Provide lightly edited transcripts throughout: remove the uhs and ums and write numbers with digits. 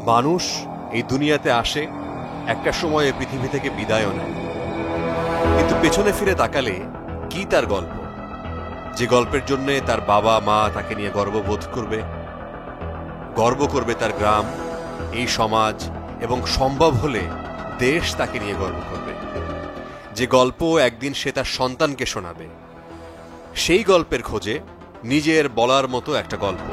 মানুষ এই দুনিয়াতে আসে, একটা সময়ে পৃথিবী থেকে বিদায়ও নেয়, কিন্তু পেছনে ফিরে তাকালে কি তার গল্প, যে গল্পের জন্য তার বাবা মা তাকে নিয়ে গর্ববোধ করবে, গর্ব করবে তার গ্রাম, এই সমাজ এবং সম্ভব হলে দেশ তাকে নিয়ে গর্ব করবে, যে গল্প একদিন সে তার সন্তানকে শোনাবে। সেই গল্পের খোঁজে নিজের বলার মতো একটা গল্প।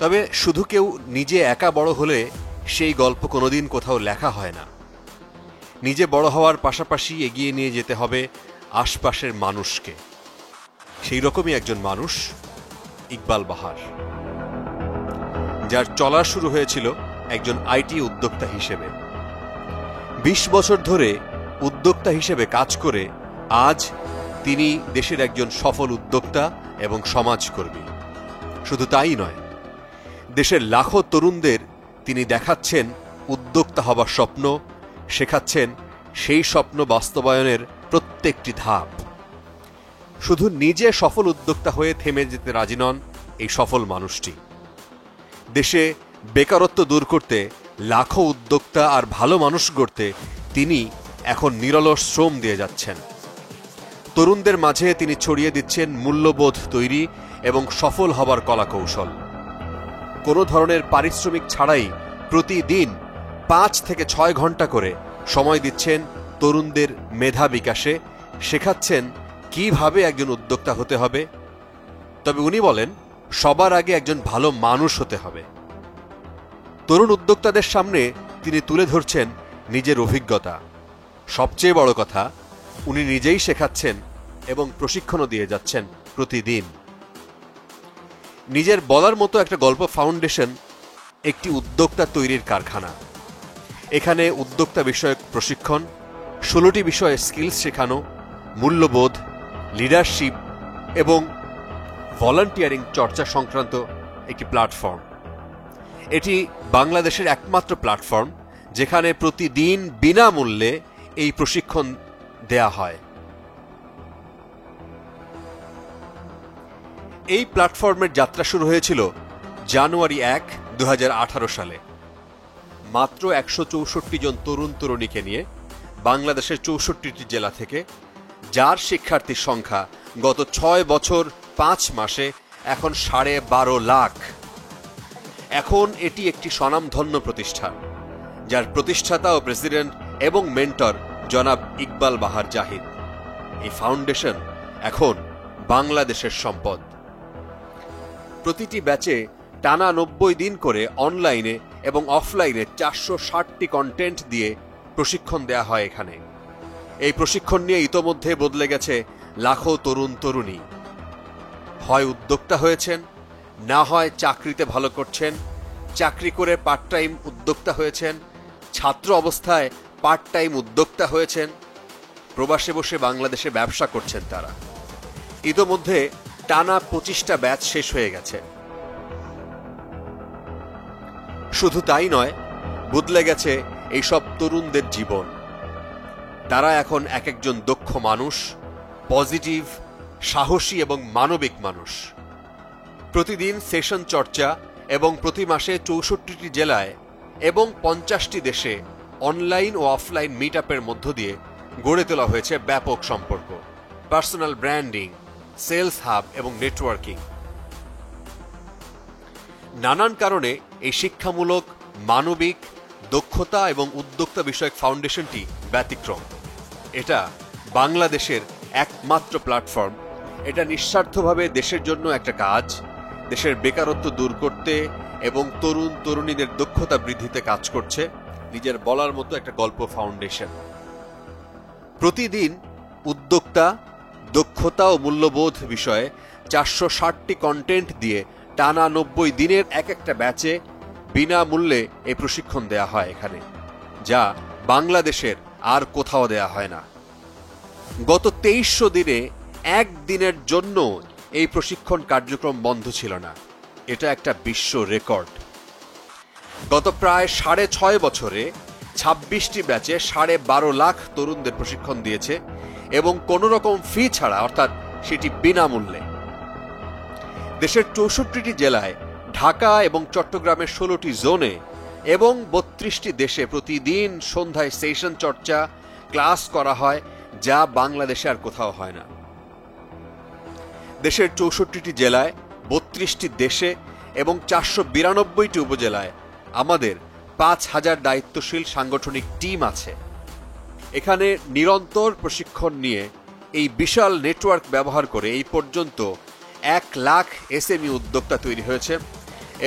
তবে শুধু কেউ নিজে একা বড় হলে সেই গল্প কোনোদিন কোথাও লেখা হয় না। নিজে বড় হওয়ার পাশাপাশি এগিয়ে নিয়ে যেতে হবে আশপাশের মানুষকে। সেই রকমই একজন মানুষ ইকবাল বাহার, যার চলা শুরু হয়েছিল একজন আইটি উদ্যোক্তা হিসেবে। ২০ বছর ধরে উদ্যোক্তা হিসেবে কাজ করে আজ তিনি দেশের একজন সফল উদ্যোক্তা এবং সমাজকর্মী। শুধু তাই নয়, দেশের লাখো তরুণদের তিনি দেখাচ্ছেন উদ্যোক্তা হবার স্বপ্ন, শেখাচ্ছেন সেই স্বপ্ন বাস্তবায়নের প্রত্যেকটি ধাপ। শুধু নিজে সফল উদ্যোক্তা হয়ে থেমে যেতে রাজি নন এই সফল মানুষটি। দেশে বেকারত্ব দূর করতে, লাখো উদ্যোক্তা আর ভালো মানুষ গড়তে তিনি এখন নিরলস শ্রম দিয়ে যাচ্ছেন। তরুণদের মাঝে তিনি ছড়িয়ে দিচ্ছেন মূল্যবোধ তৈরি এবং সফল হবার কলাকৌশল। কোনো ধরনের পারিশ্রমিক ছাড়াই প্রতিদিন ৫ থেকে ৬ ঘন্টা করে সময় দিচ্ছেন তরুণদের মেধা বিকাশে, শেখাচ্ছেন কিভাবে একজন উদ্যোক্তা হতে হবে। তবে উনি বলেন, সবার আগে একজন ভালো মানুষ হতে হবে। তরুণ উদ্যোক্তাদের সামনে তিনি তুলে ধরছেন নিজের অভিজ্ঞতা। সবচেয়ে বড় কথা, উনি নিজেই শেখাচ্ছেন এবং প্রশিক্ষণও দিয়ে যাচ্ছেন প্রতিদিন। নিজের বলার মতো একটা গল্প ফাউন্ডেশন একটি উদ্যোক্তা তৈরির কারখানা। এখানে উদ্যোক্তা বিষয়ক প্রশিক্ষণ, 16টি বিষয়ে স্কিলস শেখানো, মূল্যবোধ, লিডারশিপ এবং ভলান্টিয়ারিং চর্চা সংক্রান্ত একটি প্ল্যাটফর্ম। এটি বাংলাদেশের একমাত্র প্ল্যাটফর্ম যেখানে প্রতিদিন বিনামূল্যে এই প্রশিক্ষণ দেয়া হয়। এই প্ল্যাটফর্মের যাত্রা শুরু হয়েছিল জানুয়ারি ১, ২০১৮ সালে। মাত্র ১৬৪ জন তরুণ তরুণীকে নিয়ে বাংলাদেশের ৬৪টি জেলা থেকে, যার শিক্ষার্থীর সংখ্যা গত ৬ বছর ৫ মাসে এখন ১২.৫ লাখ। এখন এটি একটি স্বনামধন্য প্রতিষ্ঠান, যার প্রতিষ্ঠাতা ও প্রেসিডেন্ট এবং মেন্টর জনাব ইকবাল বাহার জাহিদ। এই ফাউন্ডেশন এখন বাংলাদেশের সম্পদ। প্রতিটি ব্যাচে টানা ৯০ দিন করে অনলাইনে এবং অফলাইনে ৪৬০টি কন্টেন্ট দিয়ে প্রশিক্ষণ দেয়া হয় এখানে। এই প্রশিক্ষণ নিয়ে ইতোমধ্যে বদলে গেছে লাখো তরুণ তরুণী। হয় উদ্যোক্তা হয়েছেন, না হয় চাকরিতে ভালো করছেন, চাকরি করে পার্ট টাইম উদ্যোক্তা হয়েছেন, ছাত্র অবস্থায় পার্ট টাইম উদ্যোক্তা হয়েছেন, প্রবাসে বসে বাংলাদেশে ব্যবসা করছেন তারা। ইতোমধ্যে টানা ২৫টা ব্যাচ শেষ হয়ে গেছে। শুধু তাই নয়, বদলে গেছে এইসব তরুণদের জীবন। তারা এখন এক একজন দক্ষ মানুষ, পজিটিভ, সাহসী এবং মানবিক মানুষ। প্রতিদিন সেশন চর্চা এবং প্রতি মাসে ৬৪টি জেলায় এবং ৫০টি দেশে অনলাইন ও অফলাইন মিট আপের মধ্য দিয়ে গড়ে তোলা হয়েছে ব্যাপক সম্পর্ক, পার্সোনাল ব্র্যান্ডিং, সেলস হাব এবং নেটওয়ার্কিং। নানান কারণে এই শিক্ষামূলক, মানবিক, দক্ষতা এবং উদ্যোক্তা বিষয়ক ফাউন্ডেশনটি ব্যতিক্রম। এটা বাংলাদেশের একমাত্র প্ল্যাটফর্ম। এটা নিঃস্বার্থভাবে দেশের জন্য একটা কাজ, দেশের বেকারত্ব দূর করতে এবং তরুণ তরুণীদের দক্ষতা বৃদ্ধিতে কাজ করছে। নিজের বলার মতো একটা গল্প ফাউন্ডেশন। প্রতিদিন উদ্যোক্তা, দক্ষতা ও মূল্যবোধ বিষয়ে ৪৬০টি কন্টেন্ট দিয়ে টানা ৯০ দিনের এক একটা ব্যাচে বিনামূল্যে এই প্রশিক্ষণ দেয়া হয় এখানে, যা বাংলাদেশের আর কোথাও দেয়া হয় না। গত ২৩০০ দিনে একদিনের জন্য এই প্রশিক্ষণ কার্যক্রম বন্ধ ছিল না। এটা একটা বিশ্ব রেকর্ড। গত প্রায় ৬.৫ বছরে ২৬টি ব্যাচে ১২.৫ লাখ তরুণদের প্রশিক্ষণ দিয়েছে এবং কোনো রকম ফি ছাড়া, অর্থাৎ সেটি বিনামূল্যে। দেশের ৬৪টি জেলায় ঢাকা এবং চট্টগ্রামের 16টি জোনে এবং 32টি দেশে প্রতিদিন সন্ধ্যায় সেশন চর্চা ক্লাস করা হয়, যা বাংলাদেশে আর কোথাও হয় না। দেশের 64টি জেলায়, 32টি দেশে এবং 492টি উপজেলায় আমাদের 5000 দায়িত্বশীল সাংগঠনিক টিম আছে। এখানে নিরন্তর প্রশিক্ষণ নিয়ে এই বিশাল নেটওয়ার্ক ব্যবহার করে এই পর্যন্ত 1 লাখ এসএমই উদ্যোক্তা তৈরি হয়েছে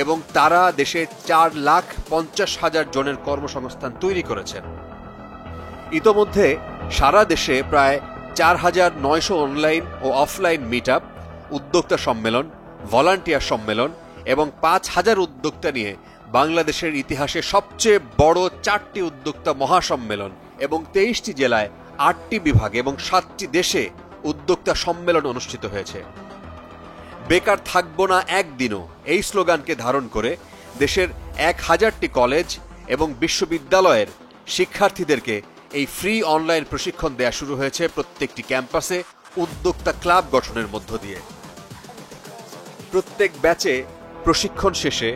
এবং তারা দেশে 4,50,000 জনের কর্মসংস্থান তৈরি করেছেন। ইতোমধ্যে সারা দেশে প্রায় 4,900 অনলাইন ও অফলাইন মিটআপ, উদ্যোক্তা সম্মেলন, ভলান্টিয়ার সম্মেলন এবং 5,000 উদ্যোক্তা নিয়ে বাংলাদেশের ইতিহাসে সবচেয়ে বড় 4টি উদ্যোক্তা মহাসম্মেলন এবং 23টি জেলায় 8টি বিভাগ এবং 7টি দেশে উদ্যোক্তা সম্মেলন অনুষ্ঠিত হয়েছে। বেকার থাকবো না একদিনও এই স্লোগানকে ধারণ করে দেশের 1000টি কলেজ এবং বিশ্ববিদ্যালয়ের শিক্ষার্থীদেরকে এই ফ্রি অনলাইন প্রশিক্ষণ দেয়া শুরু হয়েছে প্রত্যেকটি ক্যাম্পাসে উদ্যোক্তা ক্লাব গঠনের মধ্য দিয়ে। প্রত্যেক ব্যাচে প্রশিক্ষণ শেষে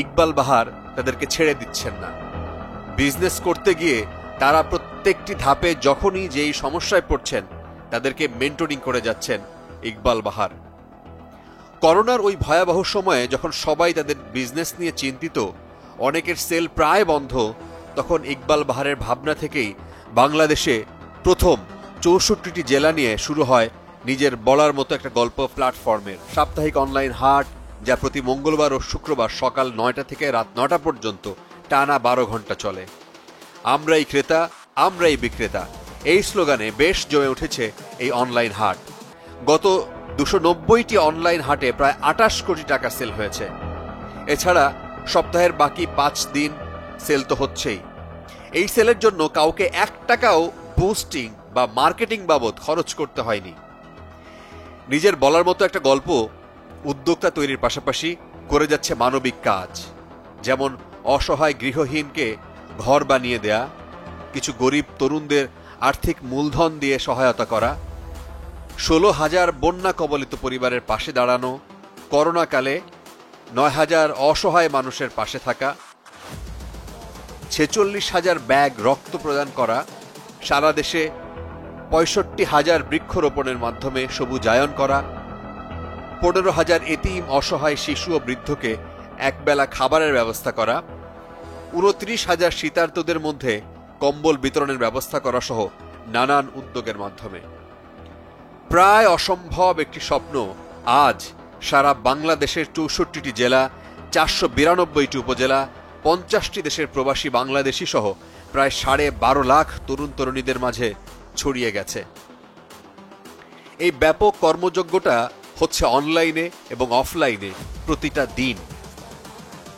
ইকবাল বাহার তাদেরকে ছেড়ে দিচ্ছেন না। বিজনেস করতে গিয়ে তারা প্রত্যেকটি ধাপে যখনই যেই সমস্যায় পড়ছেন তাদেরকে মেন্টরিং করে যাচ্ছেন ইকবাল বাহার। করোনার ওই ভয়াবহ সময়ে যখন সবাই তাদের বিজনেস নিয়ে চিন্তিত, অনেকের সেল প্রায় বন্ধ, তখন ইকবাল বাহারের ভাবনা থেকেই বাংলাদেশে প্রথম 64টি জেলা নিয়ে শুরু হয় নিজের বলার মতো একটা গল্প প্ল্যাটফর্মের সাপ্তাহিক অনলাইন হাট, যা প্রতি মঙ্গলবার ও শুক্রবার সকাল 9টা থেকে রাত 9টা পর্যন্ত টানা 12 ঘন্টা চলে। আমরাই ক্রেতা, আমরাই বিক্রেতা, এই স্লোগানে বেশ জমে উঠেছে এই অনলাইন হাট। গত 290টি অনলাইন হাটে প্রায় 28 কোটি টাকা সেল হয়েছে। এছাড়া সপ্তাহের বাকি 5 দিন সেল তো হচ্ছেই। এই সেলের জন্য কাউকে 1 টাকাও বুস্টিং বা মার্কেটিং বাবদ খরচ করতে হয়নি। নিজের বলার মতো একটা গল্প উদ্যোক্তা তৈরির পাশাপাশি করে যাচ্ছে মানবিক কাজ, যেমন অসহায় গৃহহীনকে ঘর বানিয়ে দেয়া, কিছু গরিব তরুণদের আর্থিক মূলধন দিয়ে সহায়তা করা, 16,000 বন্যা কবলিত পরিবারের পাশে দাঁড়ানো, করোনাকালে 9,000 অসহায় মানুষের পাশে থাকা, 46,000 ব্যাগ রক্ত প্রদান করা, সারা দেশে 65,000 বৃক্ষরোপণের মাধ্যমে সবুজায়ন করা, 15,000 এতিম অসহায় শিশু ও বৃদ্ধকে একবেলা খাবারের ব্যবস্থা করা, 29,000 শীতার্তদের মধ্যে কম্বল বিতরণের ব্যবস্থা করা সহ নানান উদ্যোগের মাধ্যমে। প্রায় অসম্ভব একটি স্বপ্ন আজ সারা বাংলাদেশের 64টি জেলা, 492টি উপজেলা, 50টি দেশের প্রবাসী বাংলাদেশি সহ প্রায় 12.5 লাখ তরুণ তরুণীদের মাঝে ছড়িয়ে গেছে। এই ব্যাপক কর্মযজ্ঞটা হচ্ছে অনলাইনে এবং অফলাইনে প্রতিটা দিন।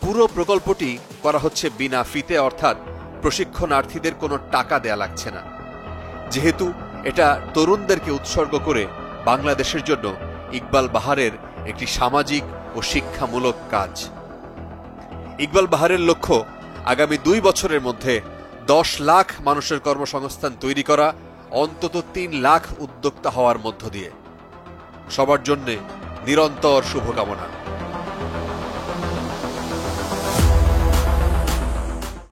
পুরো প্রকল্পটি করা হচ্ছে বিনা ফিতে, অর্থাৎ প্রশিক্ষণার্থীদের কোনো টাকা দেয়া লাগছে না। যেহেতু এটা তরুণদেরকে উৎসর্গ করে বাংলাদেশের জন্য ইকবাল বাহারের একটি সামাজিক ও শিক্ষামূলক কাজ। ইকবাল বাহারের লক্ষ্য আগামী 2 বছরের মধ্যে 10 লাখ মানুষের কর্মসংস্থান তৈরি করা, অন্তত 3 লাখ উদ্যোক্তা হওয়ার মধ্য দিয়ে। সবার জন্যে নিরন্তর শুভকামনা।